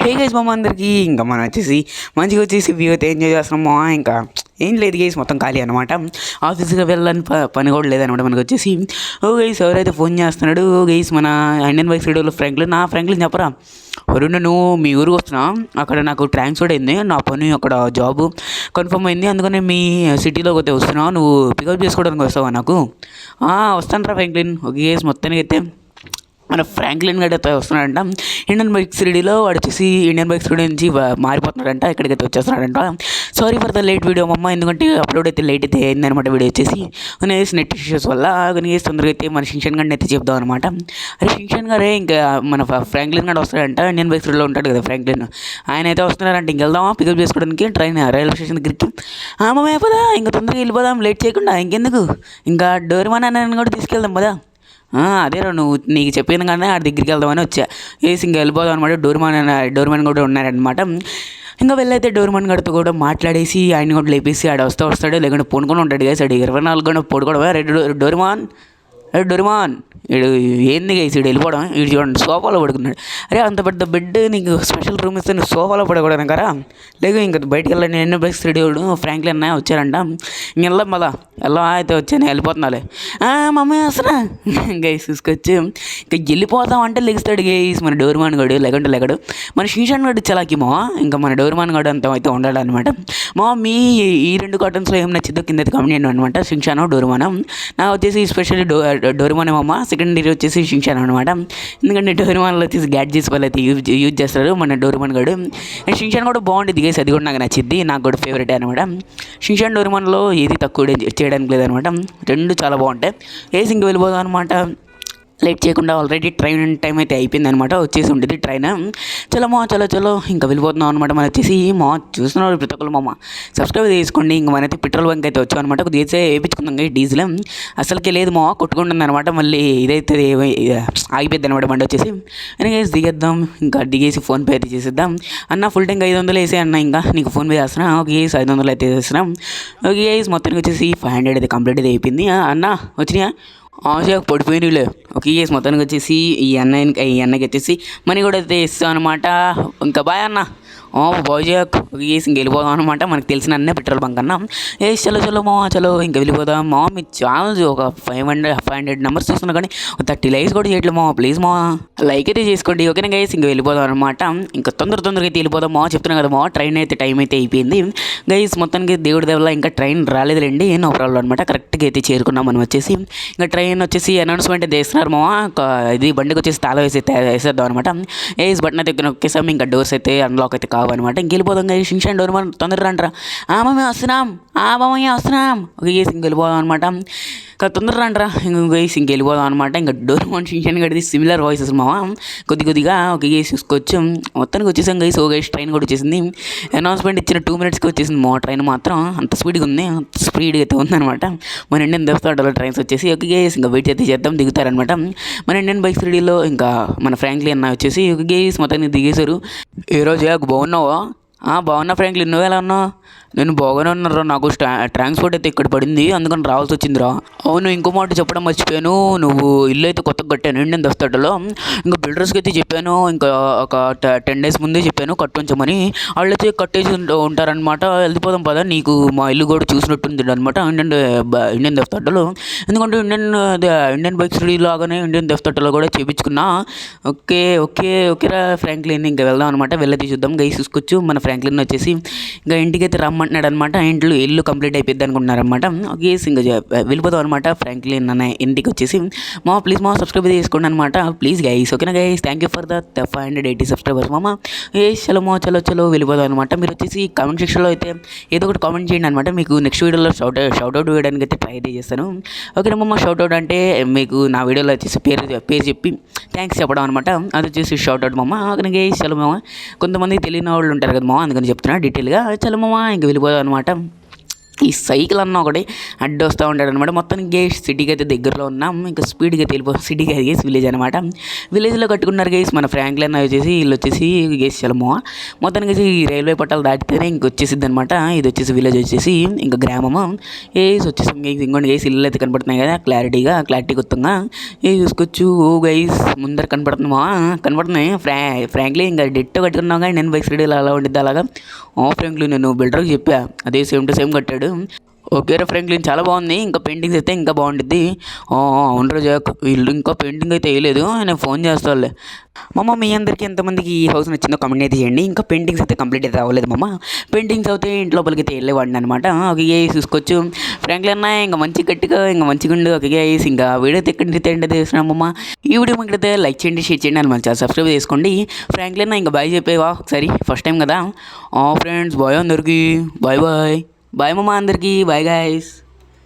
Hey guys మామ అందరికీ ఇంకా మనం వచ్చేసి మంచిగా వచ్చేసి వ్యూ అయితే ఎంజాయ్ చేస్తున్నామా. ఇంకా ఏం లేదు గైస్, మొత్తం ఖాళీ అనమాట. ఆఫీస్కి వెళ్ళని పని కూడా లేదనమాట మనకు వచ్చేసి. ఓ గైస్ ఎవరైతే ఫోన్ చేస్తున్నాడు, ఓ గైస్ మన ఇండియన్ బైక్ స్టూడియోలో ఫ్రాంక్లిన్ చెప్పరా వరుణ్, నువ్వు మీ ఊరికి వస్తున్నా, అక్కడ నాకు ట్రాన్స్ఫర్ అయింది, నా పని అక్కడ జాబ్ కన్ఫర్మ్ అయింది, అందుకని మీ సిటీలోకి అయితే వస్తున్నావు, నువ్వు పికప్ చేసుకోవడానికి వస్తావా నాకు? వస్తాను రా ఫ్రాంక్లిన్. ఓకే గైస్ మొత్తానికి అయితే మన ఫ్రాంక్లిన్ గడ్ అయితే వస్తున్నాడంట ఇండియన్ బైక్ సిడీలో. వాడు వచ్చేసి ఇండియన్ బైక్ సిడీ నుంచి మారిపోతున్నాడంట, ఇక్కడికైతే వచ్చేస్తున్నాడంట. Sorry for the late video అమ్మ, ఎందుకంటే అప్లోడ్ అయితే లేట్ అయితే అయిందనమాట. వీడియో వచ్చేసి నెట్ ఇష్యూస్ వల్ల తొందరగా అయితే మన షింక్షన్ గడిని అయితే చెప్దాం అనమాట. అరే షింక్షన్ గారే, ఇంకా మన ఫ్రాంక్లిన్ గడ్ వస్తాడంట, ఇండియన్ బైక్ సిడీలో ఉంటాడు కదా ఫ్రాంక్లిన్, ఆయన అయితే వస్తున్నారంట. ఇంకెళ్దామా పికప్ చేసుకోవడానికి ట్రైన్ రైల్వే స్టేషన్ దగ్గరికి? మామే పదా, ఇంకా తొందరగా వెళ్ళిపోదాం, లేట్ చేయకుండా. ఇంకెందుకు, ఇంకా డోర్మాన్ అన్న కూడా తీసుకెళ్దాం పదా. అదేరా, నువ్వు నీకు చెప్పింది కానీ ఆడి దగ్గరికి వెళ్దామని వచ్చా. వేసి ఇంకా వెళ్ళిపోదాం అనమాట. డోర్మాన్ కూడా ఉన్నారనమాట. ఇంకా వెళ్ళైతే డోర్మాన్ గడితో కూడా మాట్లాడేసి ఆయన కూడా లేపేసి ఆడ వస్తాడు, లేకుంటే పడుకొని ఉంటాడు కదా. ఆడు 24 గంటలు పడుకోవడం. డోర్మాన్ వీడు ఏంది గైస్ వీడు వెళ్ళిపోవడం. వీడు చూడండి సోఫాలో పడుకున్నాడు. అరే అంత పెద్ద బెడ్ నీకు స్పెషల్ రూమ్ ఇస్తే నువ్వు సోఫాలో పడకూడదు కదా. లేక ఇంకా బయటికి వెళ్ళండి, ఎన్నో బైక్స్ రెడీ వాడు ఫ్రాంక్లిన్ అన్న వచ్చారంట. ఇంక వెళ్దాం మళ్ళా అయితే వచ్చాను, వెళ్ళిపోతున్నాలే. మమ్మీ వస్తున్నా గైస్ తీసుకొచ్చి ఇంకా వెళ్ళిపోతాం అంటే లెగిస్తాడు గైస్ మన డోర్మాన్ గడు, లేకుంటే లేకడు మన షీషాన్ గడు చలాకి మా. ఇంకా మన డోర్మాన్ గడు అంత అయితే ఉండాలన్నమాట. మీ ఈ 2 కార్టన్స్లో ఏం నచ్చిందో కింద కమెంట్ చేయండి అనమాట. షింషాను డోర్మాన్ నా వచ్చేసి స్పెషల్లీ డోర్మాన్ అమ్మ, సెకండ్ ఇయర్ వచ్చేసి షింషాన్ అనమాట. ఎందుకంటే డోర్మాన్లో వచ్చేసి గ్యాడ్జెట్స్ వాళ్ళు అయితే యూజ్ చేస్తారు మన డోర్మాన్ గడు. అండ్ షింషాన్ కూడా బాగుంటుంది గైస్, అది కూడా నాకు నచ్చింది, నాకు కూడా ఫేవరెట్ అనమాట. షింషాన్ డోర్మాన్లో ఏది తక్కువ చేయడానికి లేదనమాట, 2 చాలా బాగుంటాయి. వేసి ఇంక వెళ్ళిపోదాం అనమాట. లేట్ చేయకుండా ఆల్రెడీ ట్రైన్ టైం అయితే అయిపోయింది అనమాట, వచ్చేసి ఉంటుంది ట్రైన్. చలో ఇంకా వెళ్ళిపోతున్నాం అనమాట. మనం వచ్చేసి చూస్తున్నారు ప్రతి ఒక్కరు సబ్స్క్రైబ్ చేసుకోండి. ఇంక మనైతే పెట్రోల్ బంక్ అయితే వచ్చాం అనమాట. కొద్దిగా వేయించుకుందాం డీజిల్ అసలుకి లేదు కొట్టుకుంటుంది అనమాట. మళ్ళీ ఇదైతే ఆగిపోద్ది అనమాట బండి వచ్చేసి. వెనకేసి దిగేద్దాం, ఇంకా దిగేసి ఫోన్పే అయితే చేసేద్దాం. అన్న ఫుల్ ట్యాంక్ 500 వేసే అన్న, ఇంకా నీకు ఫోన్పే చేస్తున్నా. ఓకే 500 అయితే వేస్తున్నాం. ఓకే మొత్తానికి వచ్చేసి 500 అయితే కంప్లీట్ అయితే అయిపోయింది. అన్న వచ్చినాయా? పడిపోయినలే. ఓకే మొత్తానికి వచ్చేసి ఈ అన్నకి వచ్చేసి మనీ కూడా అయితే ఇస్తాం అనమాట. ఇంకా బాయ్ అన్న. బాయ్జాక్ ఇంక వెళ్ళిపోదాం అనమాట. మనకు తెలిసిన అన్నీ పెట్రోల్ బంక్ అన్నా. చలో ఇంకా వెళ్ళిపోదాం. మీ ఛానల్ ఒక 500 నెంబర్స్ చూస్తున్నా కానీ 30 లైక్స్ కూడా చేయట్లేదు ప్లీజ్ లైక్ అయితే చేసుకోండి. ఓకేనా గైస్ ఇంక వెళ్ళిపోదాం అనమాట. ఇంకా తొందరగా అయితే వెళ్ళిపోదాం చెప్తున్నాను కదా ట్రైన్ అయితే టైం అయితే అయిపోయింది గైస్. మొత్తానికి దేవుడి దేవల్ల ఇంకా ట్రైన్ రాలేదులేండి, నో ప్రాబ్లం అనమాట. కరెక్ట్గా అయితే చేరుకున్నాం మనం వచ్చేసి. ఇంకా ట్రైన్ వచ్చేసి అనౌన్స్మెంట్ అయితే వేస్తున్నారు ఇది బండికి వచ్చేసి తాళం వేసేద్దాం అనమాట. బటన్ అయితే నొక్కేసాం, ఇంకా డోర్స్ అయితే అన్లాక్ అయితే అనమాట. ఇంకెళ్ళిపోదాం గైస్. షింషాన్ డోర్మాన్ తొందరగా రండిరా. మేము వస్తున్నాం, బామయ్య వస్తున్నాం. ఓకే ఇంకెళ్ళిపోదాం అనమాట. తొందరగా రండిరా గైస్ ఇంకెళ్ళిపోదాం అనమాట. ఇంకా డోర్మాన్ షింషాన్ గడిది సిమిలర్ వాయిసెస్ కొద్దిగా ఓకే చూసుకోవచ్చు. మొత్తానికి వచ్చేసాం గైస్. గైస్ ట్రైన్ కూడా వచ్చేసింది. అనౌన్స్మెంట్ ఇచ్చిన 2 మినిట్స్కి వచ్చేసింది ట్రైన్ మాత్రం. అంత స్పీడ్గా ఉంది, అంత స్పీడ్గా అయితే ఉందన్నమాట. మన ఇండియన్ దోస్తాడలో ట్రైన్స్ వచ్చేసి ఓకే గైస్ ఇంకా వెయిట్ అయితే చేద్దాం, దిగుతారనమాట. మన ఇండియన్ బైక్ సిడీలో ఇంకా మన ఫ్రాంక్లిన్ అన్న వచ్చేసి ఓకే గైస్ మొత్తానికి దిగేశారు. ఈరోజు బాగున్నావా? బాగున్నా ఫ్రాంక్లిన్, నువ్వు ఎలా ఉన్నావు? నేను బాగానే ఉన్నారా, నాకు ట్రాన్స్పోర్ట్ అయితే ఇక్కడ పడింది, అందుకని రావాల్సి వచ్చిందిరా. అవును ఇంకో మాట చెప్పడం మర్చిపోయాను, నువ్వు ఇల్లు అయితే కొత్తగా కట్టాను ఇండియన్ దస్తాడలో. ఇంకా బిల్డర్స్కి అయితే చెప్పాను, ఇంకా ఒక 10 days ముందే చెప్పాను కట్టించమని. వాళ్ళు అయితే కట్టేసి ఉంటారనమాట. వెళ్ళిపోదాం పదా, నీకు మా ఇల్లు కూడా చూసినట్టుంది అనమాట ఇండియన్ దస్తాడలో. ఎందుకంటే ఇండియన్ బైక్ సిటీ లాగానే ఇండియన్ దస్తాడలో కూడా చేయించుకున్నా. ఓకేరా ఫ్రాంక్లిన్ ఇంకా వెళ్దాం అనమాట. వెళ్ళి చూద్దాం గైస్ చూసుకోవచ్చు. మన ఫ్రాంక్లిన్ వచ్చేసి ఇంకా ఇంటికి అయితే రమ్మంటున్నాడు అనమాట. ఇల్లు కంప్లీట్ అయిపోద్ది అనుకుంటున్నారనమాట. ఓకే ఇంకా వెళ్ళిపోతాం అనమాట. ఫ్రాంక్లిన్ అన్న ఇంటికి వచ్చేసి ప్లీజ్ సబ్స్క్రైబ్ చేసుకోండి అనమాట ప్లీజ్ గైస్. ఓకేనా guys, thank you for the 580 subscribers చలో వెళ్ళిపోదాం అనమాట. మీరు వచ్చేసి కామెంట్ సెక్షన్లో అయితే ఏదో ఒకటి కామెంట్ చేయండి అనమాట. మీకు నెక్స్ట్ వీడియోలో షౌట్అవుట్ వేయడానికి అయితే ట్రై చేస్తాను. ఓకేనా షౌట్అవుట్ అంటే మీకు నా వీడియోలో వచ్చేసి పేరు చెప్పి థ్యాంక్స్ చెప్పడం అనమాట. అది వచ్చేసి షౌట్అవుట్ ఓకేనా గైస్. చలో కొంతమంది తెలియని వాళ్ళు ఉంటారు కదా అందుకని చెప్తున్నా డీటెయిల్గా. చలో ఇంక వెళ్ళిపోదాం అనమాట. ఈ సైకిల్ అన్న ఒకటి అడ్డు వస్తూ ఉంటాడు అనమాట. మొత్తానికి గేస్ సిటీకి అయితే దగ్గరలో ఉన్నాం. ఇంకా స్పీడ్గా అయితే సిటీకి అయితే గేస్ విలేజ్ అనమాట. విలేజ్లో కట్టుకున్నారు గేస్ మన ఫ్రాంక్లిన్ వచ్చేసి వీళ్ళు వచ్చేసి గేస్ చలమో మొత్తానికి ఈ రైల్వే పట్టాలు దాటితేనే ఇంక వచ్చేసిద్ది అనమాట. ఇది వచ్చేసి విలేజ్ వచ్చేసి ఇంకా గ్రామము గేస్ వచ్చేసి ఇంకోటి గేస్ ఇల్లు అయితే కనపడుతున్నాయి కదా క్లారిటీ గుర్తుంగా ఏ చూసుకోవచ్చు. ఓ గైస్ ముందర కనపడుతున్నామా కనపడుతున్నాయి. ఫ్రాంక్లీ ఇంకా డెట్టు కట్టుకున్నావు కానీ నేను బైక్ సైడ్ అలా ఉండిద్ది అలాగా. ఫ్రాంక్లీ నేను బిల్డర్కి చెప్పా అదే సేమ్ టు సేమ్ కట్టాడు. ఓకే రా ఫ్రాంక్లిన్ చాలా బాగుంది. ఇంకా పెయింటింగ్స్ అయితే ఇంకా బాగుంటుంది. అవునరా జాక్ వీళ్ళు ఇంకా పెయింటింగ్ అయితే వేయలేదు, నేను ఫోన్ చేస్తానులే. మమ్మ మీ అందరికీ ఎంతమందికి ఈ హౌస్ నచ్చిందో కమెంట్ అయితే చేయండి. ఇంకా పెయింటింగ్స్ అయితే కంప్లీట్ అయితే అవ్వలేదు మమ్మ. పెయింటింగ్స్ అయితే ఇంటి లోపలికి అయితే వెళ్ళేవాడిని అనమాట. ఓకే చూసుకోవచ్చు ఫ్రాంక్లిన్ అన్న ఇంకా మంచి గట్టిగా ఇంకా మంచిగా ఉండు. ఓకే ఇంకా వీడియో అయితే ఎక్కడ చేస్తున్నామమ్మ. ఈ వీడియో మీకు లైక్ చేయండి, షేర్ చేయండి, అని మంచిగా సబ్స్క్రైబ్ చేసుకోండి. ఫ్రాంక్లిన్ ఇంకా బాయ్ చెప్పేవా ఒకసారి, ఫస్ట్ టైం కదా. ఫ్రెండ్స్ బాయ్ అందరికీ, బాయ్ బాయ్ మమ్మ అందరికీ, బాయ్ గైస్.